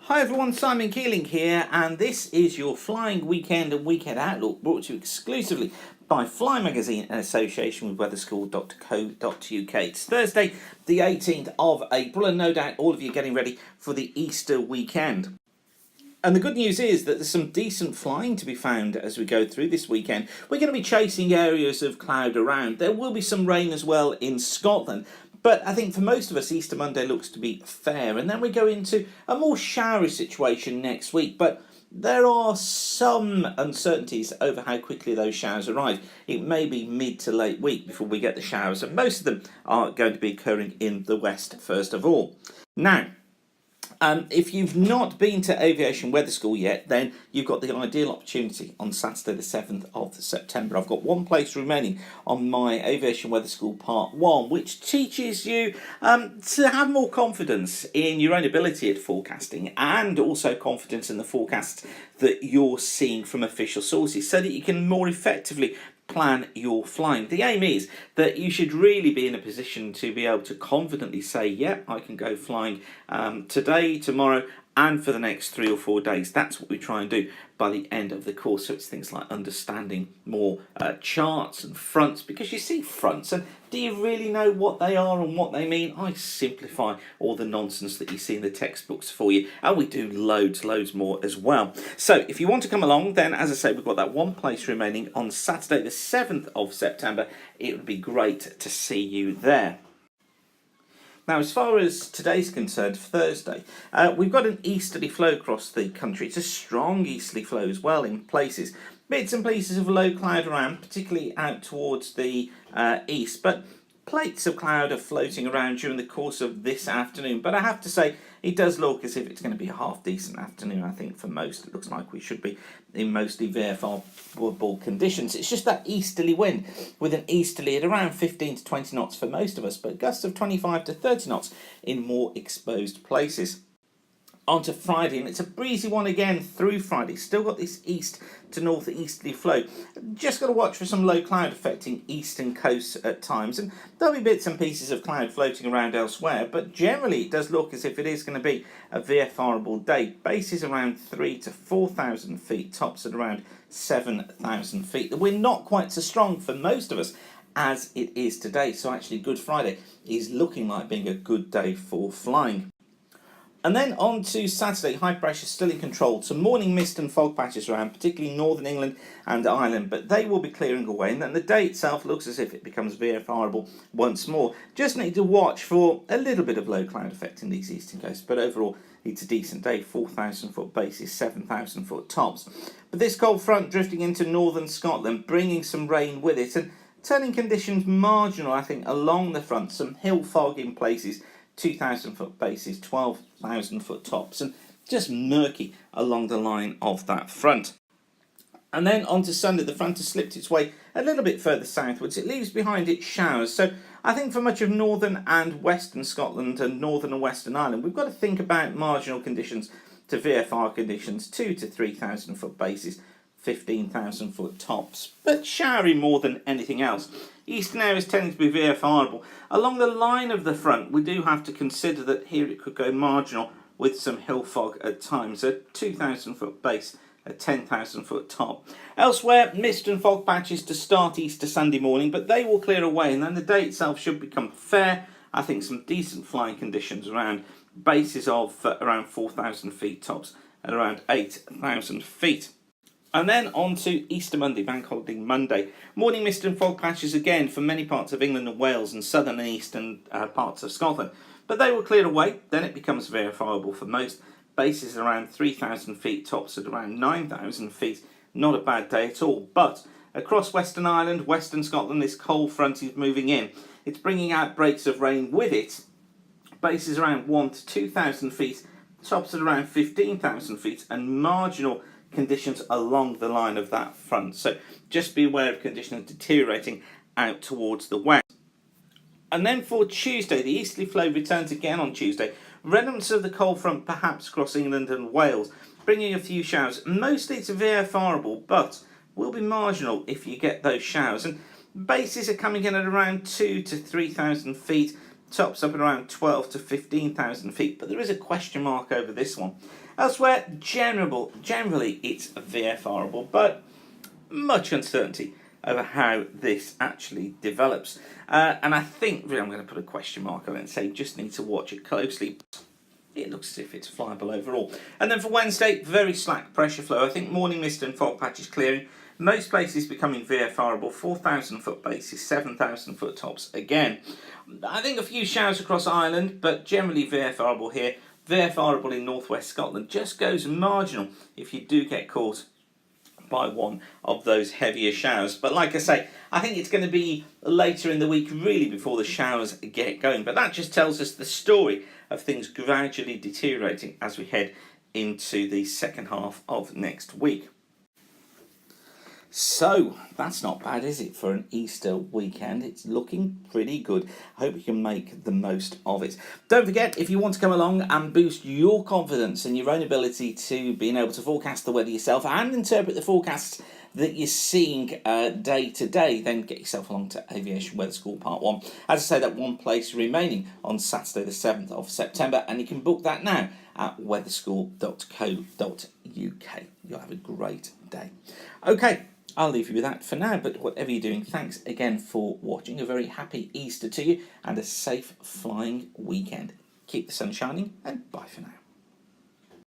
Hi everyone, Simon Keeling here, and this is your Flying Weekend and Weekend Outlook, brought to you exclusively by Fly Magazine in association with weatherschool.co.uk. It's Thursday, the 18th of April, and no doubt all of you are getting ready for the Easter weekend. And the good news is that there's some decent flying to be found as we go through this weekend. We're going to be chasing areas of cloud around. There will be some rain as well in Scotland. But I think for most of us, Easter Monday looks to be fair. And then we go into a more showery situation next week. But there are some uncertainties over how quickly those showers arrive. It may be mid to late week before we get the showers. And most of them are going to be occurring in the west first of all. Now, if you've not been to Aviation Weather School yet, then you've got the ideal opportunity on Saturday the 7th of September. I've got one place remaining on my Aviation Weather School Part 1, which teaches you to have more confidence in your own ability at forecasting and also confidence in the forecasts that you're seeing from official sources so that you can more effectively plan your flying. The aim is that you should really be in a position to be able to confidently say, yep, I can go flying today, tomorrow, and for the next 3 or 4 days. That's what we try and do by the end of the course. So it's things like understanding more charts and fronts, because you see fronts and do you really know what they are and what they mean? I simplify all the nonsense that you see in the textbooks for you, and we do loads more as well. So if you want to come along, then as I say, we've got that one place remaining on Saturday the 7th of September. It would be great to see you there. Now, as far as today's concerned, Thursday, we've got an easterly flow across the country. It's a strong easterly flow as well in places. Bits and pieces of low cloud around, particularly out towards the east, but plates of cloud are floating around during the course of this afternoon. But I have to say, it does look as if it's going to be a half-decent afternoon, I think, for most. It looks like we should be in mostly VFR conditions. It's just that easterly wind, with an easterly at around 15 to 20 knots for most of us, but gusts of 25 to 30 knots in more exposed places. On to Friday, and it's a breezy one again through Friday. Still got this east to northeasterly flow. Just got to watch for some low cloud affecting eastern coasts at times, and there'll be bits and pieces of cloud floating around elsewhere, but generally it does look as if it is going to be a VFR-able day. Bases around 3,000 to 4,000 feet, tops at around 7,000 feet. The wind not quite so strong for most of us as it is today, so actually Good Friday is looking like being a good day for flying. And then on to Saturday, high pressure still in control. Some morning mist and fog patches around, particularly northern England and Ireland, but they will be clearing away. And then the day itself looks as if it becomes VFR-able once more. Just need to watch for a little bit of low cloud affecting these eastern coasts, but overall it's a decent day. 4,000 foot bases, 7,000 foot tops. But this cold front drifting into northern Scotland, bringing some rain with it and turning conditions marginal, I think, along the front. Some hill fog in places. 2,000 foot bases, 12,000 foot tops, and just murky along the line of that front. And then on to Sunday, the front has slipped its way a little bit further southwards. It leaves behind it showers. So I think for much of northern and western Scotland and northern and western Ireland, we've got to think about marginal conditions to VFR conditions, 2,000 to 3,000 foot bases, 15,000 foot tops, but showery more than anything else. Eastern areas tending to be VFR-able. Along the line of the front, we do have to consider that here it could go marginal with some hill fog at times. A 2,000 foot base, a 10,000 foot top. Elsewhere, mist and fog patches to start Easter Sunday morning, but they will clear away, and then the day itself should become fair. I think some decent flying conditions around, bases of around 4,000 feet, tops at around 8,000 feet. And then on to Easter Monday, Bank Holiday Monday. Morning mist and fog patches again for many parts of England and Wales and southern and eastern parts of Scotland. But they will clear away, then it becomes VFR-able for most. Bases around 3,000 feet, tops at around 9,000 feet. Not a bad day at all. But across Western Ireland, Western Scotland, this cold front is moving in. It's bringing out breaks of rain with it. Bases around 1,000 to 2,000 feet, tops at around 15,000 feet, and marginal conditions along the line of that front. So just be aware of conditions deteriorating out towards the west. And then for Tuesday, the easterly flow returns again on Tuesday. Remnants of the cold front perhaps across England and Wales, bringing a few showers. Mostly it's VFR-able, but will be marginal if you get those showers. And bases are coming in at around 2,000 to 3,000 feet. tops up at around 12 to 15,000 feet, but there is a question mark over this one. Elsewhere, generally it's VFRable, but much uncertainty over how this actually develops. And I think really I'm going to put a question mark on it and say just need to watch it closely. It looks as if it's flyable overall. And then for Wednesday, very slack pressure flow. I think morning mist and fog patches clearing. Most places becoming VFRable, 4,000 foot bases, 7,000 foot tops. Again, I think a few showers across Ireland, but generally VFRable here. VFRable in northwest Scotland just goes marginal if you do get caught by one of those heavier showers. But like I say, I think it's going to be later in the week really before the showers get going. But that just tells us the story of things gradually deteriorating as we head into the second half of next week. So that's not bad, is it, for an Easter weekend? It's looking pretty good. I hope you can make the most of it. Don't forget, if you want to come along and boost your confidence in your own ability to being able to forecast the weather yourself and interpret the forecasts that you're seeing day to day, then get yourself along to Aviation Weather School Part 1. As I say, that one place remaining on Saturday the 7th of September, and you can book that now at weatherschool.co.uk. You'll have a great day. Okay, I'll leave you with that for now, but whatever you're doing, thanks again for watching. A very happy Easter to you and a safe flying weekend. Keep the sun shining, and bye for now.